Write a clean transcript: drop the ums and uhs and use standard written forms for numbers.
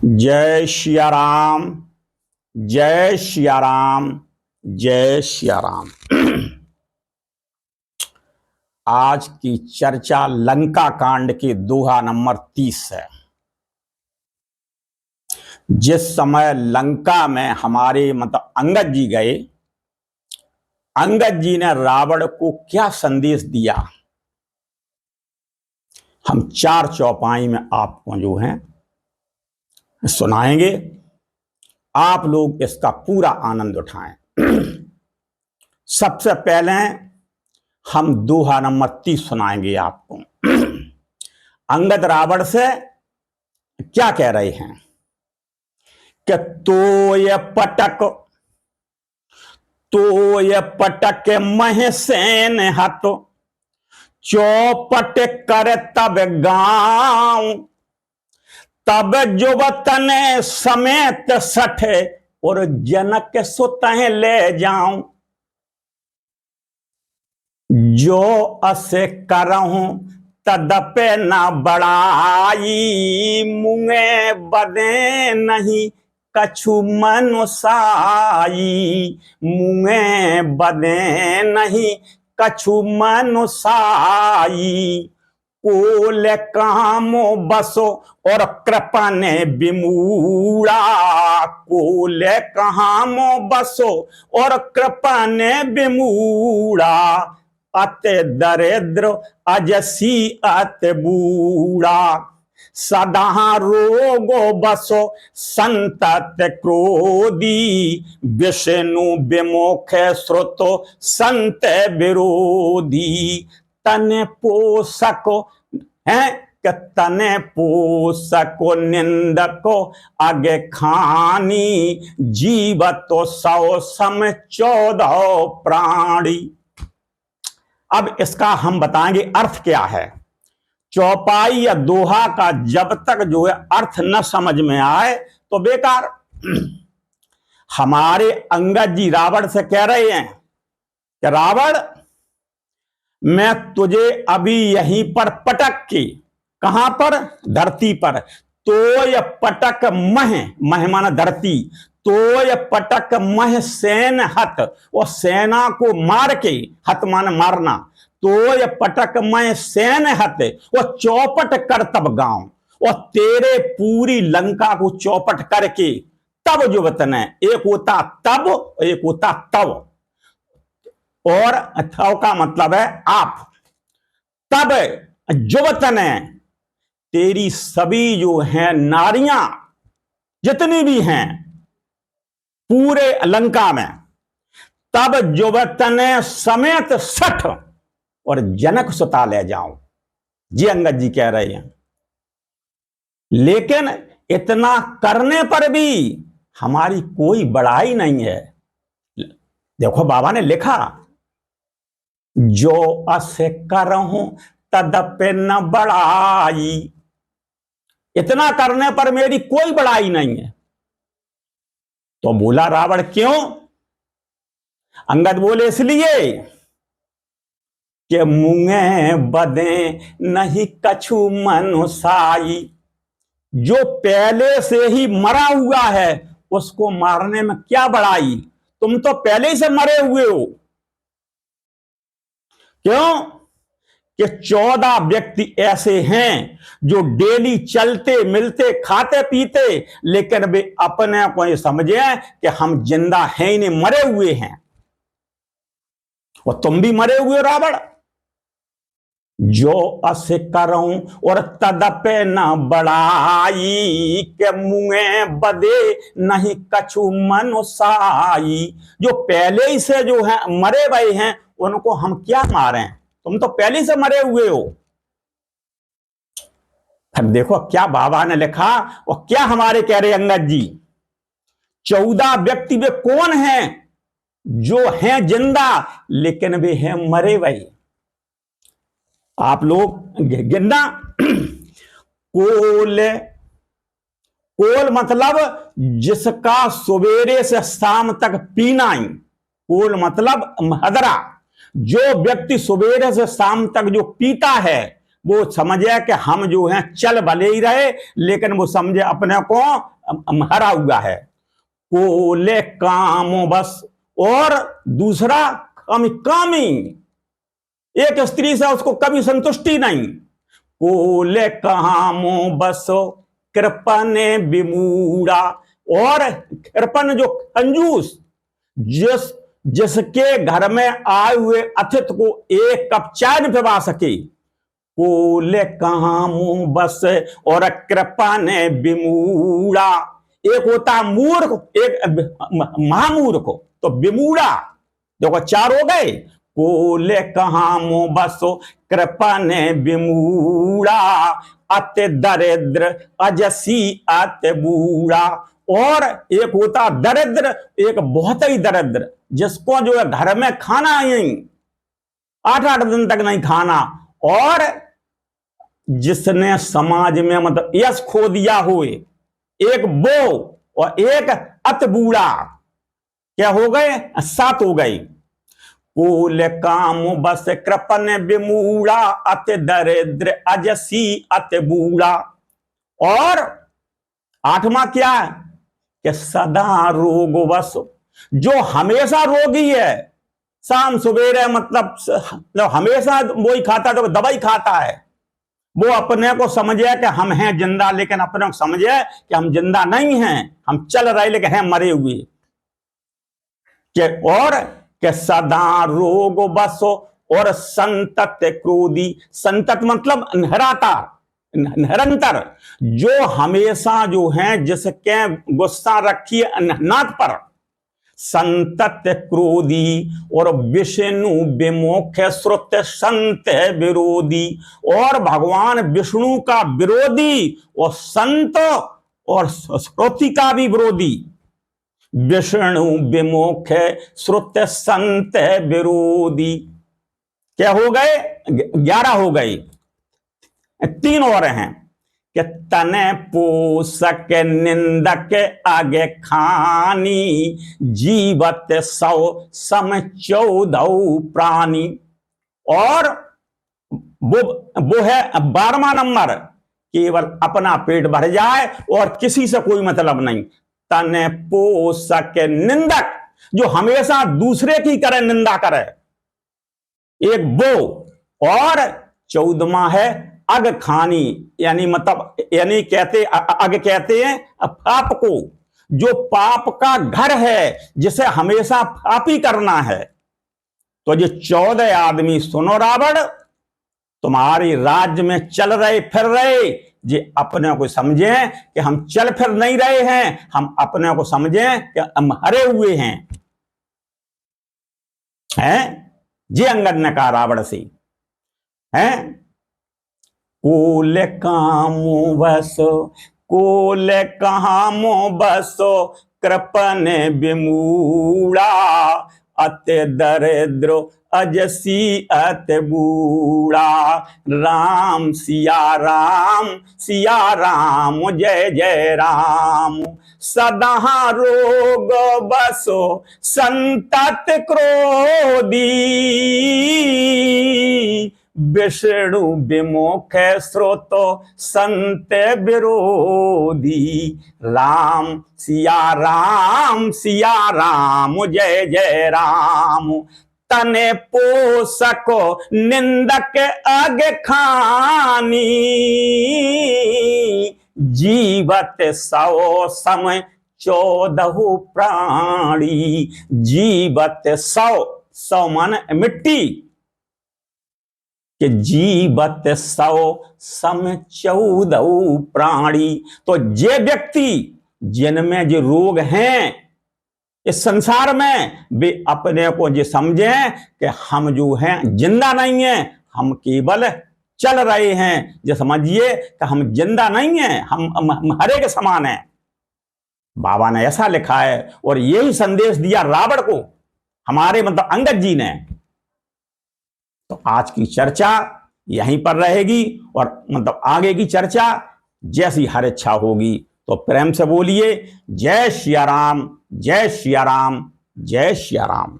जय सिया राम। जय सिया राम। जय सिया राम। आज की चर्चा लंका कांड के दोहा नंबर 30 है। जिस समय लंका में हमारे अंगद जी गए, अंगद जी ने रावण को क्या संदेश दिया, हम 4 चौपाई में आपको जो है सुनाएंगे। आप लोग इसका पूरा आनंद उठाएं। सबसे पहले हम दोहा नंबर 30 सुनाएंगे आपको। अंगद रावण से क्या कह रहे हैं कि तोय पटक महसेन हत चौपट कर तब गांव, तब जुवतन समेत सठ और जनक सुतह ले जाऊं। जो असे करहूं तदपे न बड़ाई, मुंगे बदे नहीं कछु मनुसाई। मुंगे बदे नहीं कछु मनुसाई। कोल कामो बसो और कृपा ने बिमूड़ा। कोल कामो बसो और कृपा ने बिमूड़ा। अत दरिद्र अजसी अत बूढ़ा। सदा रोगो बसो संतत क्रोधी। विष्णु विमुख श्रुतो संत विरोधी। तने पोषको है कि तने पोषको निंदको आगे खानी। जीवतो 100 सम 14 प्राणी। अब इसका हम बताएंगे अर्थ क्या है। चौपाई या दोहा का जब तक जो है अर्थ न समझ में आए तो बेकार। हमारे अंगद जी रावण से कह रहे हैं कि रावण, मैं तुझे अभी यहीं पर पटक के, कहां पर, धरती पर, तोय पटक मह माना धरती, तोय पटक मह सेन हत, और सेना को मार के, हत माना मारना, तोय पटक मह सेन हत और चौपट कर तब गांव, और तेरे पूरी लंका को चौपट करके तब जो वतन है, एक होता तब एक होता तब, और थव का मतलब है आप। तब जुवतन है, तेरी सभी जो हैं नारियां जितनी भी हैं पूरे लंका में, तब जुवतन समेत 60 और जनक सुता ले जाऊं। जी अंगद जी कह रहे हैं। लेकिन इतना करने पर भी हमारी कोई बड़ाई नहीं है। देखो बाबा ने लिखा, जो असे करहूं तदपे न बड़ाई। इतना करने पर मेरी कोई बड़ाई नहीं है। तो बोला रावण क्यों? अंगद बोले इसलिए कि मुंगे बदे नहीं कछु मनुसाई। जो पहले से ही मरा हुआ है उसको मारने में क्या बड़ाई, तुम तो पहले ही से मरे हुए हो। क्यों कि 14 व्यक्ति ऐसे हैं जो डेली चलते मिलते खाते पीते, लेकिन वे अपने को ये समझे कि हम जिंदा हैं ही नहीं, मरे हुए हैं। और तुम भी मरे हुए रावण। जो अस करऊं और तदपे न बड़ाई, के मुंगे बदे नहीं कछु मनुसाई। जो पहले ही से जो है मरे हुए हैं उनको हम क्या मारें, तुम तो पहले से मरे हुए हो। फिर देखो क्या बाबा ने लिखा और क्या हमारे कह रहे अंगद जी। 14 व्यक्ति वे कौन हैं जो हैं जिंदा लेकिन वे हैं मरे हुए। आप लोग गिनना। कोल मतलब जिसका सवेरे से शाम तक पीना ही। कोल मतलब हदरा। जो व्यक्ति सवेरे से शाम तक जो पीता है वो समझे कि हम जो हैं चल भले ही रहे, लेकिन वो समझे अपने को हरा हुआ है। कोले कामो बस, और दूसरा कामी, एक स्त्री से उसको कभी संतुष्टि नहीं। कोले कामो बस कृपन विमूढ़ा, और कृपन जो कंजूस, जिसके घर में आए हुए अतिथि को एक कप चाय न पिला सके। कोले कामो बस और कृपन विमूढ़ा, एक होता मूर्ख, एक महामूर्ख, तो विमूढ़ा देखो चार हो गए। कोले कामो बस कृपन विमूढ़ा, अति दरिद्र अजसी अति बूढ़ा, और एक होता दरिद्र, एक बहुत ही दरिद्र, जिसको जो है घर में खाना नहीं, 8-8 दिन तक नहीं खाना, और जिसने समाज में मतलब यश खो दिया हुए, एक वो और एक अति बूढ़ा, क्या हो गए? 7 हो गए। कोल काम बस कृपन विमूढ़ा, अति दरिद्र अजसी अति बूढ़ा, और 8वां क्या है कि सदा रोग वश, जो हमेशा रोगी है, शाम सवेरे मतलब हमेशा वही खाता, तो दवाई खाता है। वो अपने को समझे कि हम हैं जिंदा, लेकिन अपने को समझे कि हम जिंदा नहीं हैं, हम चल रहे लेकिन हैं मरे हुए। और के सदा रोग बसो और संतत क्रोधी, संतत मतलब निरंतर, जो हमेशा जो है जिसके गुस्सा रखी नाक पर, संतत क्रोधी, और विष्णु विमुख श्रुत संत विरोधी, और भगवान विष्णु का विरोधी और संत और श्रुति का भी विरोधी। विष्णु विमुख श्रुत संत विरोधी, क्या हो गए? 11 हो गए। 3 और हैं कि तने पोषक निंदक आगे खानी, जीवत 100 सम 14 प्राणी, और वो है 12वां नंबर, केवल अपना पेट भर जाए और किसी से कोई मतलब नहीं। तने पोषक निंदक, जो हमेशा दूसरे की करे, निंदा करे, एक वो, और 14वां है अग खानी, यानी मतलब यानी अग कहते हैं पाप को, जो पाप का घर है, जिसे हमेशा पाप ही करना है। तो ये 14 आदमी सुनो रावण, तुम्हारे राज्य में चल रहे फिर रहे, जे अपने को समझे कि हम चल फिर नहीं रहे हैं, हम अपने को समझे कि हम हरे हुए हैं। जे अंगद ने कहा रावण से, हैं कोल कामो बसो, कोल कामो बसो कृपन विमूढ़ा, अति दरिद्र अजसी अति बूढ़ा। राम सिया राम जय जय राम, सदा रोग बसो संतत क्रोधी, विष्णु विमुख श्रोतो संत विरोधी। राम सिया राम जय जय राम, तने पोषको निंदक अग खानी, जीवत 100 सम 14 प्राणी। जीवत 100 मान मिट्टी, कि जीवत 100 सम 14 प्राणी। तो जे व्यक्ति जिनमें जो रोग हैं इस संसार में, वे अपने को जो समझे कि हम जो हैं जिंदा नहीं हैं, हम केवल चल रहे हैं, जो समझिए कि हम जिंदा नहीं हैं, हम हरे के समान हैं। बाबा ने ऐसा लिखा है, और यही संदेश दिया रावण को हमारे मतलब अंगद जी ने। तो आज की चर्चा यहीं पर रहेगी, और मतलब आगे की चर्चा जैसी हर इच्छा होगी। तो प्रेम से बोलिए जय सिया राम, जय सिया राम, जय सिया राम।